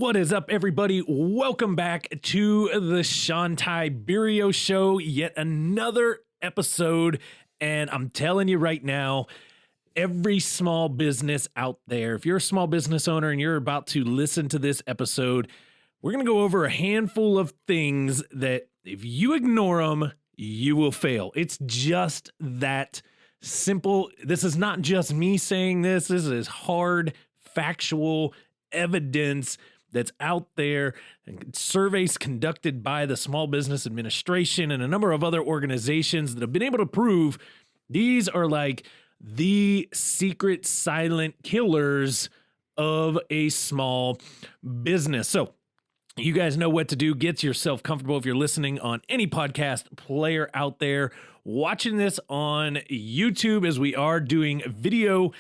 What is up, everybody? Welcome back to the Show Tiberio Show, yet another episode. And I'm telling you right now, every small business out there, if you're a small business owner and you're about to listen to this episode, we're going to go over a handful of things that if you ignore them, you will fail. It's just that simple. This is not just me saying this. This is hard, factual evidence that's out there, surveys conducted by the Small Business Administration and a number of other organizations that have been able to prove these are like the secret silent killers of a small business. So you guys know what to do. Get yourself comfortable if you're listening on any podcast player out there, watching this on YouTube, as we are doing video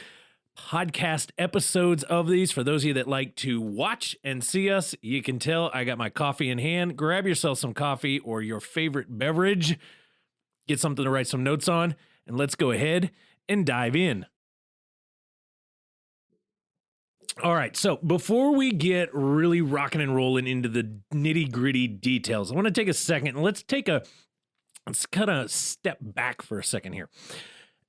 podcast episodes of these. For those of you that like to watch and see us, you can tell I got my coffee in hand. Grab yourself some coffee or your favorite beverage, get something to write some notes on, and let's go ahead and dive in. All right, so before we get really rocking and rolling into the nitty-gritty details, I want to take a second and let's kind of step back for a second here.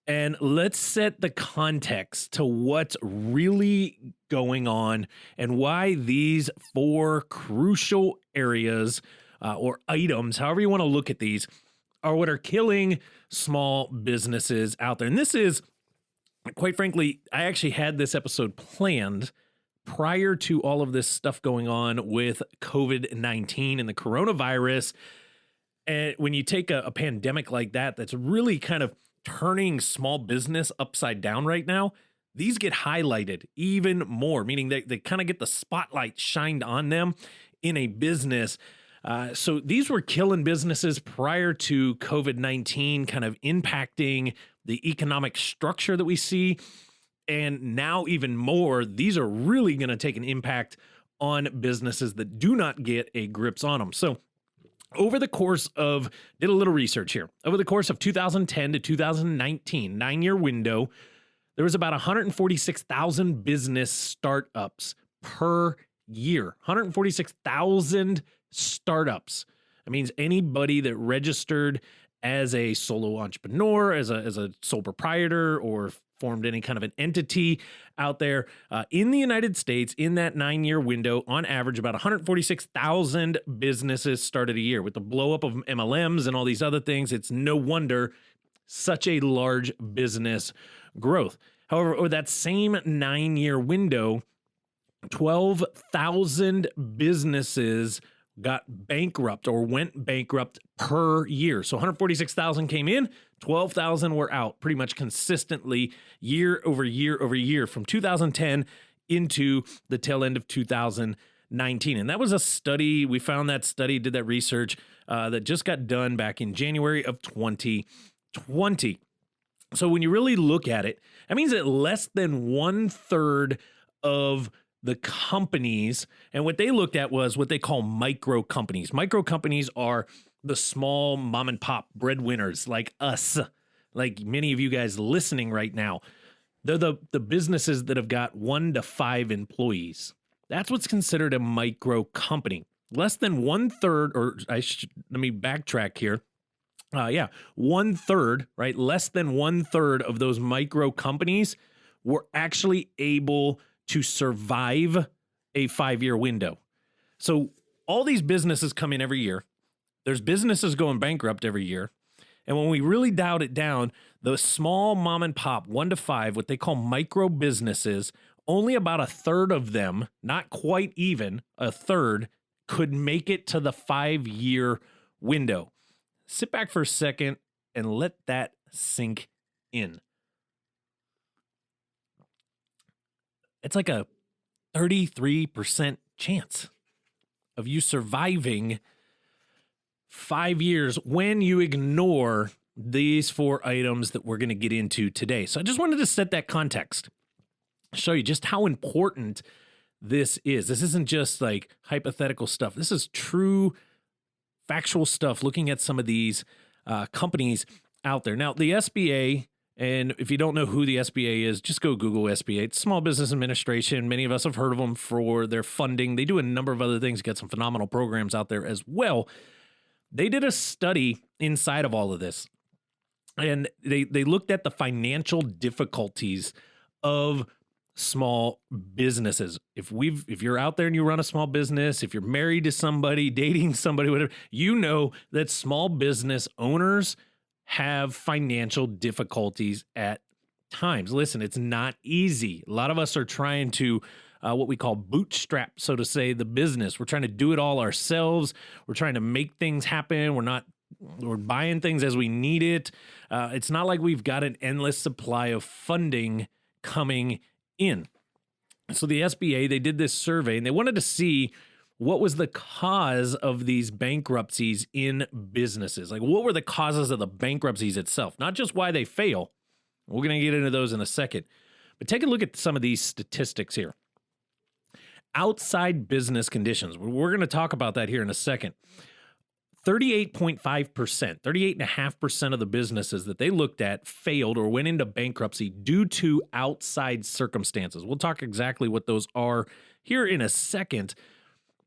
And let's set the context to what's really going on and why these four crucial areas or items, however you want to look at these, are what are killing small businesses out there. And this is, quite frankly, I actually had this episode planned prior to all of this stuff going on with COVID-19 and the coronavirus. And when you take a pandemic like that, that's really kind of turning small business upside down right now, these get highlighted even more, meaning they kind of get the spotlight shined on them in a business. So these were killing businesses prior to COVID-19 kind of impacting the economic structure that we see. And now even more, these are really going to take an impact on businesses that do not get a grips on them. So over the course of, did a little research here, over the course of 2010 to 2019, 9-year window, there was about 146,000 business startups per year. 146,000 startups. That means anybody that registered as a solo entrepreneur, as a sole proprietor, or formed any kind of an entity out there in the United States in that 9-year window. On average, about 146,000 businesses started a year. With the blow up of MLMs and all these other things, it's no wonder such a large business growth. However, over that same 9-year window, 12,000 businesses got bankrupt or went bankrupt per year. So 146,000 came in, 12,000 were out pretty much consistently year over year over year from 2010 into the tail end of 2019. And that was a study. We found that study, did that research that just got done back in January of 2020. So when you really look at it, that means that less than 1/3 of the companies, and what they looked at was what they call micro companies. Micro companies are the small mom and pop breadwinners like us, like many of you guys listening right now. They're the businesses that have got 1 to 5 employees. That's what's considered a micro company. Less than 1/3, or let me backtrack here. 1/3, right? Less than 1/3 of those micro companies were actually able to survive a 5-year window. So all these businesses come in every year. There's businesses going bankrupt every year. And when we really dialed it down, the small mom and pop, 1 to 5, what they call micro businesses, only about 1/3 of them, not quite even 1/3, could make it to the 5-year window. Sit back for a second and let that sink in. It's like a 33% chance of you surviving 5 years when you ignore these 4 items that we're going to get into today. So I just wanted to set that context, show you just how important this is. This isn't just like hypothetical stuff. This is true factual stuff, looking at some of these companies out there. Now, the SBA And if you don't know who the SBA is, just go Google SBA. It's Small Business Administration. Many of us have heard of them for their funding. They do a number of other things, get some phenomenal programs out there as well. They did a study inside of all of this, and they looked at the financial difficulties of small businesses. If you're out there and you run a small business, if you're married to somebody, dating somebody, whatever, you know that small business owners have financial difficulties at times. Listen, it's not easy. A lot of us are trying to what we call bootstrap, so to say, the business. We're trying to do it all ourselves. We're trying to make things happen. We're buying things as we need it. It's not like we've got an endless supply of funding coming in. So the SBA, they did this survey and they wanted to see what was the cause of these bankruptcies in businesses. Like, what were the causes of the bankruptcies itself? Not just why they fail. We're going to get into those in a second. But take a look at some of these statistics here. Outside business conditions. We're going to talk about that here in a second. 38.5%, 38.5% of the businesses that they looked at failed or went into bankruptcy due to outside circumstances. We'll talk exactly what those are here in a second.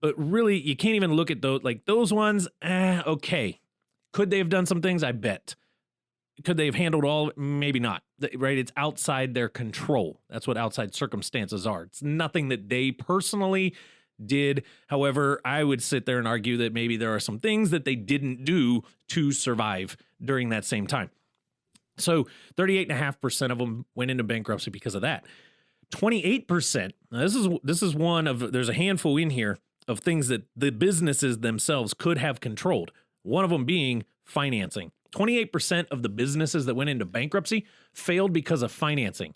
But really, you can't even look at those. Like those ones, okay. Could they have done some things? I bet. Could they have handled all of it? Maybe not, right? It's outside their control. That's what outside circumstances are. It's nothing that they personally did. However, I would sit there and argue that maybe there are some things that they didn't do to survive during that same time. So 38.5% of them went into bankruptcy because of that. 28%, now this is one of, there's a handful in here of things that the businesses themselves could have controlled. One of them being financing. 28% of the businesses that went into bankruptcy failed because of financing.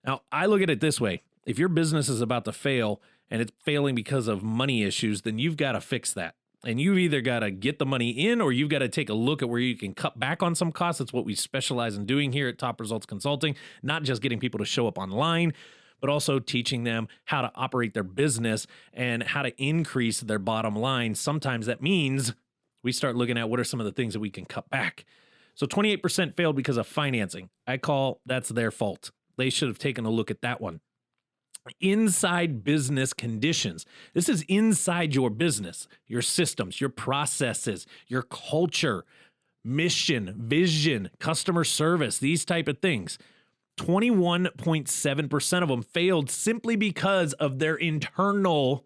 Now, I look at it this way. If your business is about to fail and it's failing because of money issues, then you've got to fix that. And you've either got to get the money in or you've got to take a look at where you can cut back on some costs. That's what we specialize in doing here at Top Results Consulting, not just getting people to show up online, but also teaching them how to operate their business and how to increase their bottom line. Sometimes that means we start looking at what are some of the things that we can cut back. So 28% failed because of financing. I call that's their fault. They should have taken a look at that one. Inside business conditions. This is inside your business, your systems, your processes, your culture, mission, vision, customer service, these type of things. 21.7% of them failed simply because of their internal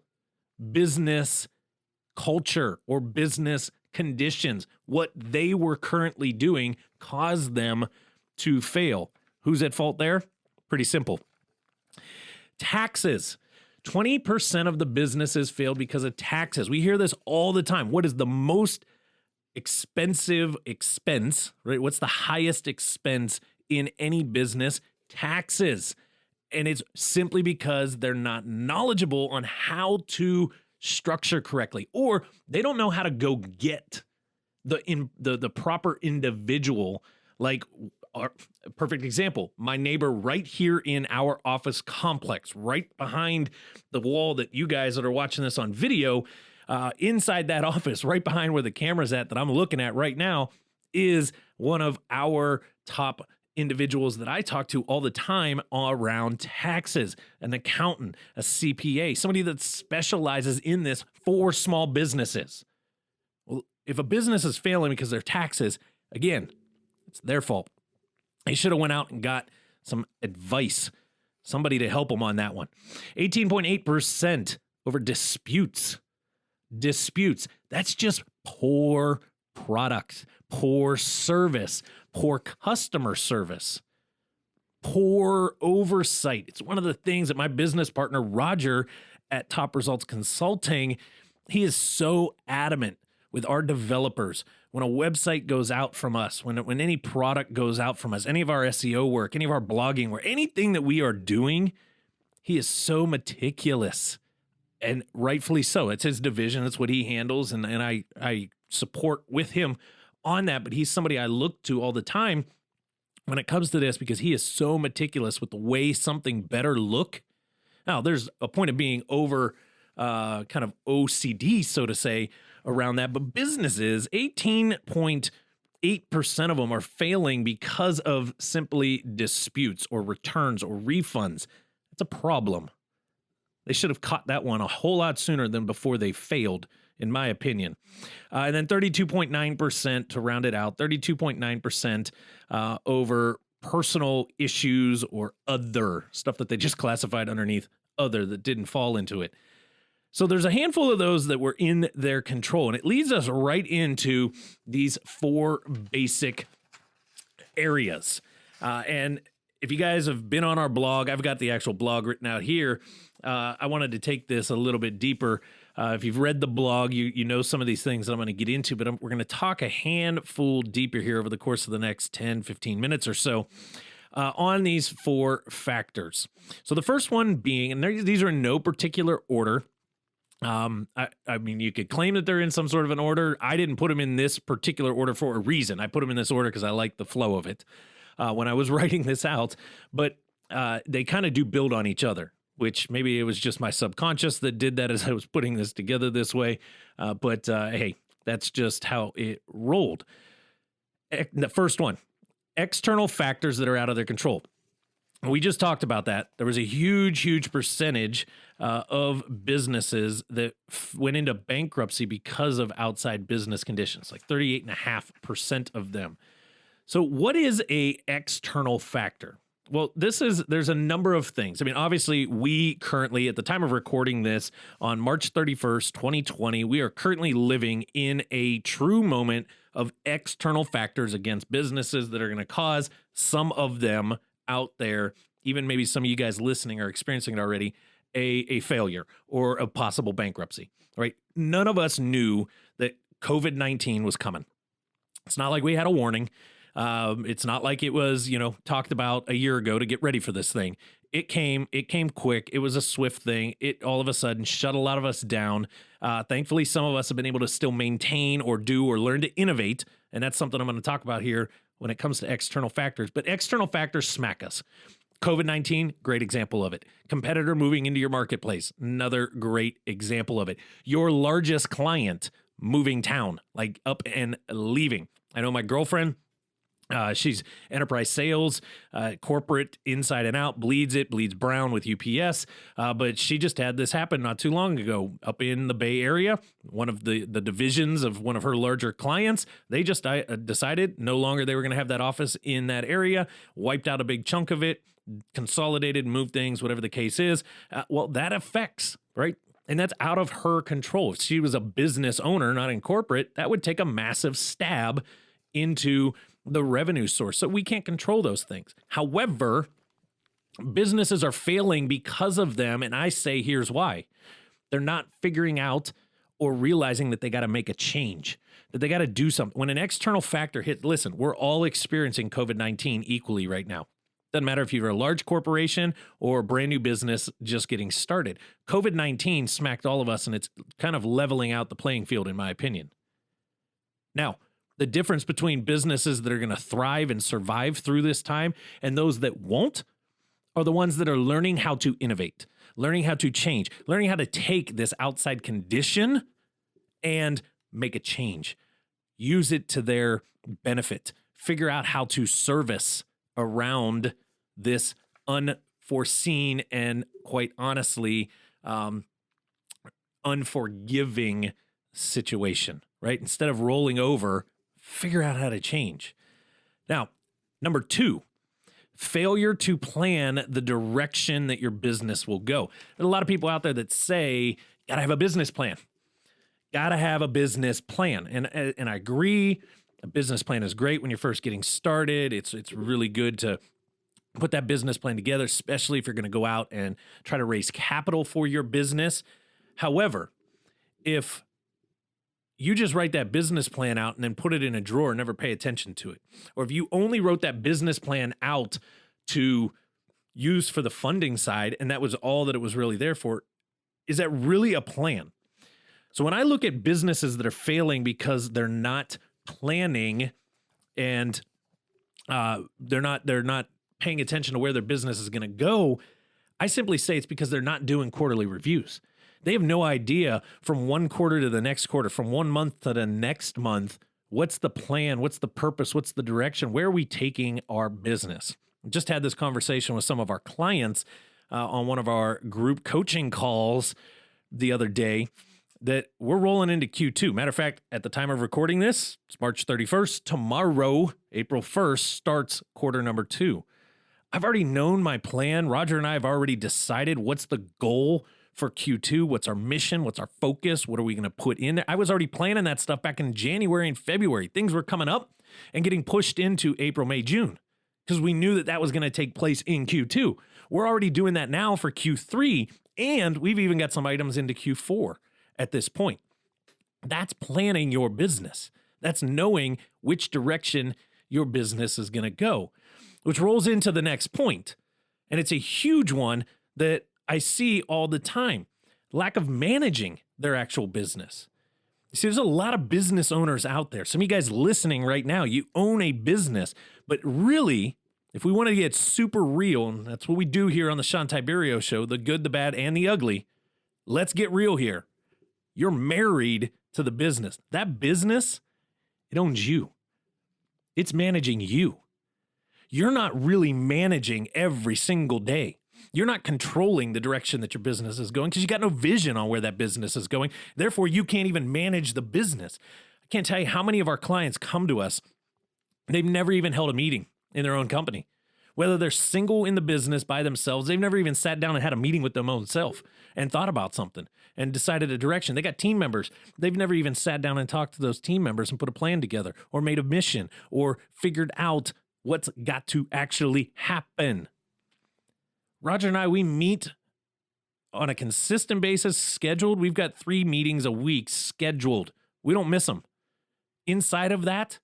business culture or business conditions. What they were currently doing caused them to fail. Who's at fault there? Pretty simple. Taxes. 20% of the businesses failed because of taxes. We hear this all the time. What is the most expensive expense, right? What's the highest expense in any business? Taxes. And it's simply because they're not knowledgeable on how to structure correctly, or they don't know how to go get the proper individual. Like, our perfect example, my neighbor right here in our office complex, right behind the wall that you guys that are watching this on video, inside that office, right behind where the camera's at that I'm looking at right now, is one of our top individuals that I talk to all the time around taxes, an accountant, a CPA, somebody that specializes in this for small businesses. Well, if a business is failing because of their taxes, again, it's their fault. They should have went out and got some advice, somebody to help them on that one. 18.8% over disputes. Disputes. That's just poor product, poor service, poor customer service, poor oversight. It's one of the things that my business partner, Roger, at Top Results Consulting, he is so adamant with our developers. When a website goes out from us, when any product goes out from us, any of our SEO work, any of our blogging work, anything that we are doing, he is so meticulous, and rightfully so. It's his division. It's what he handles. And I support with him on that, but he's somebody I look to all the time when it comes to this because he is so meticulous with the way something better look. Now, there's a point of being over kind of OCD, so to say, around that, but businesses, 18.8% 8% of them are failing because of simply disputes or returns or refunds. That's a problem. They should have caught that one a whole lot sooner than before they failed, in my opinion. And then 32.9% to round it out, 32.9% over personal issues or other stuff that they just classified underneath other that didn't fall into it. So there's a handful of those that were in their control, and it leads us right into these 4 basic areas. And if you guys have been on our blog, I've got the actual blog written out here. I wanted to take this a little bit deeper. If you've read the blog, you know some of these things that I'm going to get into, but we're going to talk a handful deeper here over the course of the next 10, 15 minutes or so on these 4 factors. So the first one being, and these are in no particular order. I mean, you could claim that they're in some sort of an order. I didn't put them in this particular order for a reason. I put them in this order because I like the flow of it when I was writing this out, but they kind of do build on each other, which maybe it was just my subconscious that did that as I was putting this together this way. But hey, that's just how it rolled. The first one, external factors that are out of their control. We just talked about that. There was a huge percentage of businesses that went into bankruptcy because of outside business conditions, like 38.5% of them. So what is a external factor? Well, there's a number of things. I mean, obviously, we currently, at the time of recording this on March 31st, 2020, we are currently living in a true moment of external factors against businesses that are going to cause some of them out there, even maybe some of you guys listening are experiencing it already, a failure or a possible bankruptcy, right? None of us knew that COVID-19 was coming. It's not like we had a warning. It's not like it was, talked about a year ago to get ready for this thing. It came quick. It was a swift thing. It all of a sudden shut a lot of us down. Thankfully, some of us have been able to still maintain or do or learn to innovate. And that's something I'm going to talk about here when it comes to external factors. But external factors smack us. COVID-19, great example of it. Competitor moving into your marketplace, another great example of it. Your largest client moving town, like up and leaving. I know my girlfriend, she's enterprise sales, corporate inside and out, bleeds brown with UPS. But she just had this happen not too long ago up in the Bay Area. One of the divisions of one of her larger clients, they just decided no longer they were going to have that office in that area, wiped out a big chunk of it, consolidated, moved things, whatever the case is. Well, that affects, right? And that's out of her control. If she was a business owner, not in corporate, that would take a massive stab into the revenue source. So we can't control those things. However, businesses are failing because of them. And I say, here's why. They're not figuring out or realizing that they got to make a change, that they got to do something. When an external factor hit, listen, we're all experiencing COVID-19 equally right now. Doesn't matter if you're a large corporation or a brand new business just getting started. COVID-19 smacked all of us, and it's kind of leveling out the playing field, in my opinion. Now, the difference between businesses that are going to thrive and survive through this time and those that won't are the ones that are learning how to innovate, learning how to change, learning how to take this outside condition and make a change, use it to their benefit, figure out how to service around this unforeseen and, quite honestly, unforgiving situation, right? Instead of rolling over, figure out how to change. Now, number 2, failure to plan the direction that your business will go. There's a lot of people out there that say, gotta have a business plan. Gotta have a business plan. And I agree. A business plan is great when you're first getting started. It's really good to put that business plan together, especially if you're going to go out and try to raise capital for your business. However, if you just write that business plan out and then put it in a drawer and never pay attention to it, or if you only wrote that business plan out to use for the funding side and that was all that it was really there for, is that really a plan? So when I look at businesses that are failing because they're not planning and they're not paying attention to where their business is going to go, I simply say it's because they're not doing quarterly reviews. They have no idea from one quarter to the next quarter, from 1 month to the next month, What's the plan? What's the purpose? What's the direction? Where are we taking our business? Just had this conversation with some of our clients on one of our group coaching calls the other day that we're rolling into Q2. Matter of fact, at the time of recording this, it's March 31st. Tomorrow, April 1st, starts quarter number 2. I've already known my plan. Roger and I have already decided what's the goal for Q2, what's our mission, what's our focus, what are we going to put in there. I was already planning that stuff back in January and February. Things were coming up and getting pushed into April, May, June because we knew that that was going to take place in Q2. We're already doing that now for Q3, and we've even got some items into Q4 at this point. That's planning your business. That's knowing which direction your business is going to go, which rolls into the next point. And it's a huge one that I see all the time. Lack of managing their actual business. You see, there's a lot of business owners out there. Some of you guys listening right now, you own a business, but really, if we want to get super real, and that's what we do here on the Show Tiberio Show, the good, the bad, and the ugly, let's get real here. You're married to the business. That business, it owns you. It's managing you. You're not really managing every single day. You're not controlling the direction that your business is going because you got no vision on where that business is going. Therefore, you can't even manage the business. I can't tell you how many of our clients come to us. They've never even held a meeting in their own company. Whether they're single in the business by themselves, they've never even sat down and had a meeting with their own self and thought about something and decided a direction. They got team members. They've never even sat down and talked to those team members and put a plan together or made a mission or figured out what's got to actually happen. Roger and I, we meet on a consistent basis, scheduled. We've got 3 meetings a week scheduled. We don't miss them. Inside of that,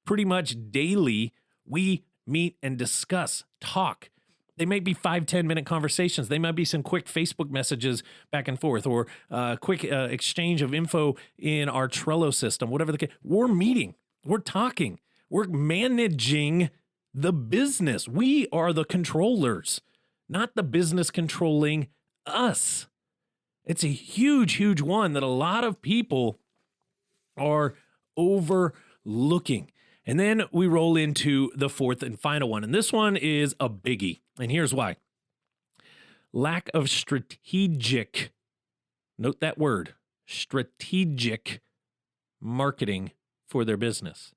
pretty much daily, we meet and discuss, talk. They may be 5-10 minute conversations. They might be some quick Facebook messages back and forth or quick exchange of info in our Trello system, whatever the case. We're meeting. We're talking. We're managing the business. We are the controllers, not the business controlling us. It's a huge, huge one that a lot of people are overlooking. And then we roll into the 4th and final one. And this one is a biggie. And here's why. Lack of strategic, note that word, strategic marketing for their business.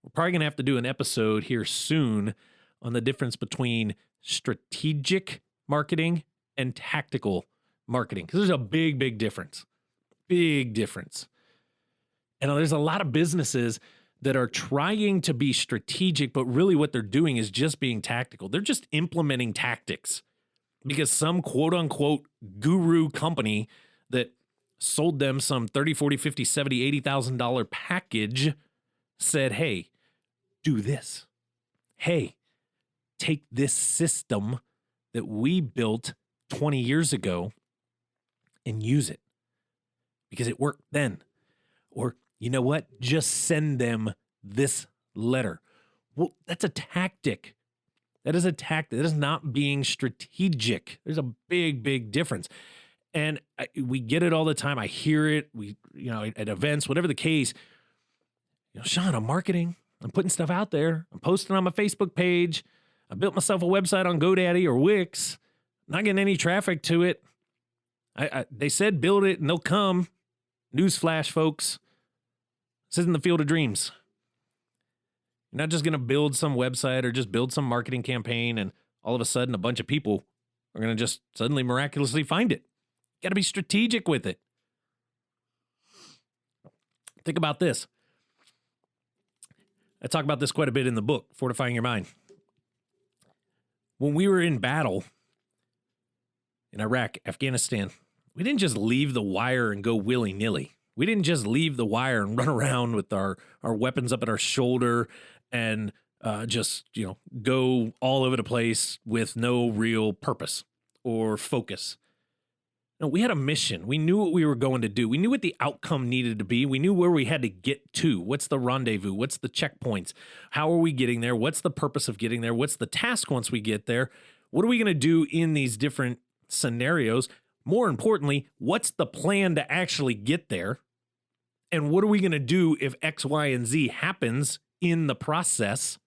We're probably going to have to do an episode here soon on the difference between strategic marketing and tactical marketing, because there's a big, big difference. Big difference. And there's a lot of businesses that are trying to be strategic, but really what they're doing is just being tactical. They're just implementing tactics because some quote unquote guru company that sold them some $30, $40, $50, $70, $80,000 package said, hey, do this. Hey, take this system that we built 20 years ago and use it because it worked then. Or, you know what? Just send them this letter. Well, that's a tactic. That is a tactic. That is not being strategic. There's a big, big difference. And we get it all the time. I hear it. At events, whatever the case. Shawn, I'm marketing. I'm putting stuff out there. I'm posting on my Facebook page. I built myself a website on GoDaddy or Wix. Not getting any traffic to it. They said build it and they'll come. Newsflash, folks. This isn't the field of dreams. You're not just going to build some website or just build some marketing campaign and all of a sudden a bunch of people are going to just suddenly miraculously find it. You got to be strategic with it. Think about this. I talk about this quite a bit in the book, Fortifying Your Mind. When we were in battle in Iraq, Afghanistan, we didn't just leave the wire and go willy-nilly. We didn't just leave the wire and run around with our weapons up at our shoulder and go all over the place with no real purpose or focus. No, we had a mission. We knew what we were going to do. We knew what the outcome needed to be. We knew where we had to get to. What's the rendezvous? What's the checkpoints? How are we getting there? What's the purpose of getting there? What's the task once we get there? What are we going to do in these different scenarios? More importantly, what's the plan to actually get there? And what are we going to do if X, Y, and Z happens in the process?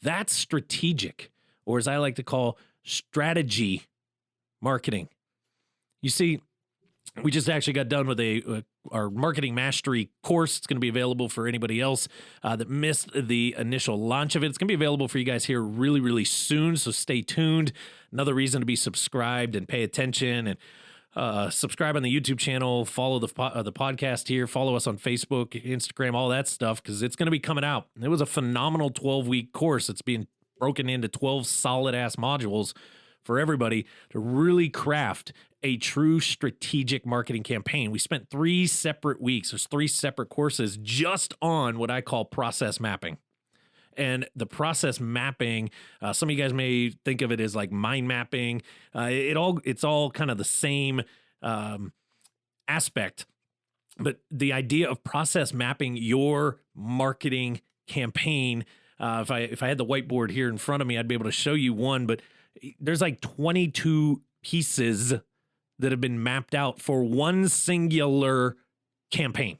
That's strategic, or as I like to call, strategy marketing. You see, we just actually got done with our marketing mastery course. It's going to be available for anybody else that missed the initial launch of it. It's going to be available for you guys here really, really soon. So stay tuned. Another reason to be subscribed and pay attention, and subscribe on the YouTube channel, follow the podcast here, follow us on Facebook, Instagram, all that stuff, because it's going to be coming out. It was a phenomenal 12-week course. It's being broken into 12 solid-ass modules for everybody to really craft a true strategic marketing campaign. We spent 3 separate weeks. There's 3 separate courses just on what I call process mapping. And the process mapping, some of you guys may think of it as like mind mapping. It's all kind of the same aspect. But the idea of process mapping your marketing campaign, if I had the whiteboard here in front of me, I'd be able to show you one, but there's like 22 pieces that have been mapped out for one singular campaign.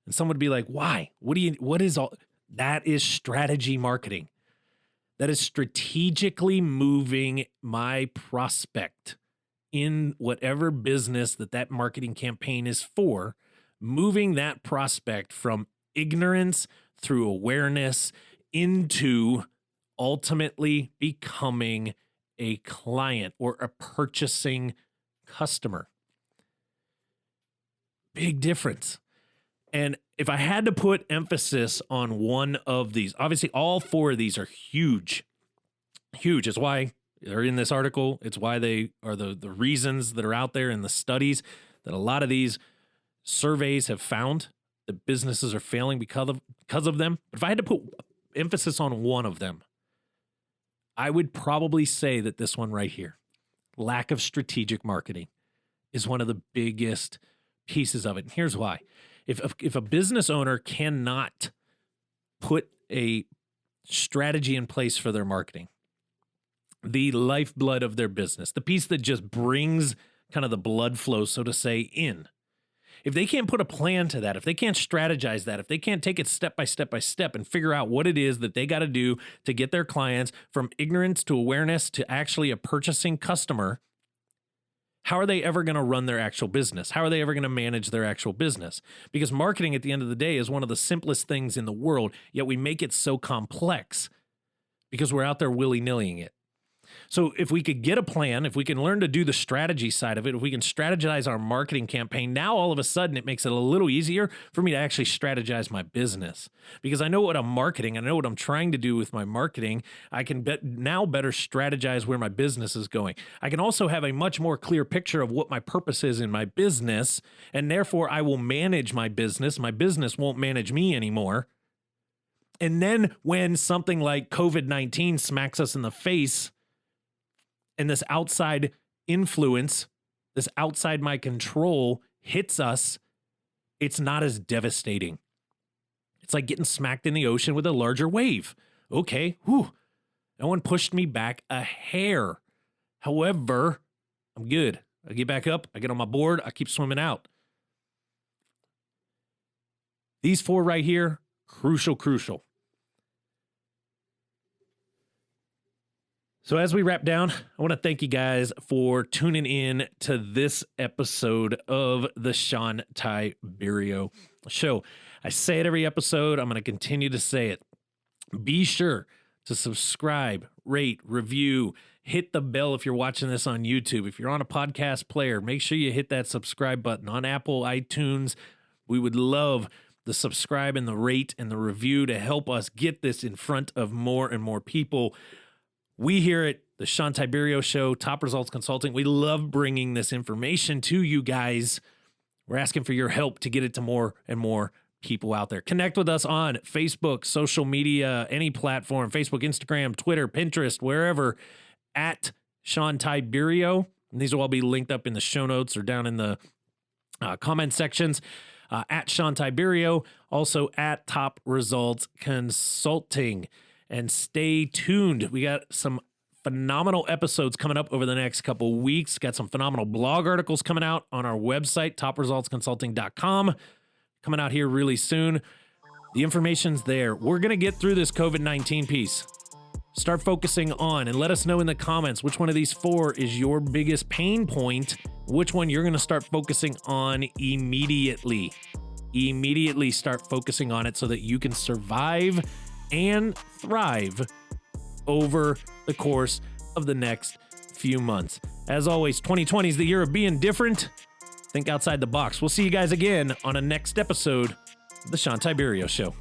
And someone would be like, why? What is all? That is strategy marketing. That is strategically moving my prospect in whatever business that marketing campaign is for, moving that prospect from ignorance through awareness into ultimately becoming a client or a purchasing customer. Big difference. And if I had to put emphasis on one of these, obviously all 4 of these are huge. Huge. It's why they're in this article. It's why they are the reasons that are out there in the studies that a lot of these surveys have found that businesses are failing because of them. But if I had to put emphasis on one of them, I would probably say that this one right here, lack of strategic marketing, is one of the biggest pieces of it. And here's why. If a business owner cannot put a strategy in place for their marketing, the lifeblood of their business, the piece that just brings kind of the blood flow, so to say, in, if they can't put a plan to that, if they can't strategize that, if they can't take it step by step by step and figure out what it is that they got to do to get their clients from ignorance to awareness to actually a purchasing customer, how are they ever going to run their actual business? How are they ever going to manage their actual business? Because marketing at the end of the day is one of the simplest things in the world, yet we make it so complex because we're out there willy-nillying it. So if we could get a plan, if we can learn to do the strategy side of it, if we can strategize our marketing campaign, now all of a sudden it makes it a little easier for me to actually strategize my business. Because I know what I'm marketing, I know what I'm trying to do with my marketing. I can now better strategize where my business is going. I can also have a much more clear picture of what my purpose is in my business, and therefore I will manage my business. My business won't manage me anymore. And then when something like COVID-19 smacks us in the face, and this outside influence, this outside my control hits us, it's not as devastating. It's like getting smacked in the ocean with a larger wave. Okay, whew, no one pushed me back a hair. However, I'm good. I get back up, I get on my board, I keep swimming out. These 4 right here, crucial. So as we wrap down, I want to thank you guys for tuning in to this episode of the Shawn Tiberio Show. I say it every episode. I'm going to continue to say it. Be sure to subscribe, rate, review, hit the bell if you're watching this on YouTube. If you're on a podcast player, make sure you hit that subscribe button on Apple, iTunes. We would love the subscribe and the rate and the review to help us get this in front of more and more people. We here at the Shawn Tiberio Show, Top Results Consulting, we love bringing this information to you guys. We're asking for your help to get it to more and more people out there. Connect with us on Facebook, social media, any platform, Facebook, Instagram, Twitter, Pinterest, wherever, at Shawn Tiberio. And these will all be linked up in the show notes or down in the comment sections. At Shawn Tiberio, also at Top Results Consulting. And stay tuned. We got some phenomenal episodes coming up over the next couple weeks. Got some phenomenal blog articles coming out on our website, topresultsconsulting.com, coming out here really soon. The information's there. We're going to get through this COVID-19 piece. Start focusing on and let us know in the comments which one of these 4 is your biggest pain point, which one you're going to start focusing on immediately. Immediately start focusing on it so that you can survive and thrive over the course of the next few months. As always, 2020 is the year of being different. Think outside the box. We'll see you guys again on a next episode of the Show Tiberio Show.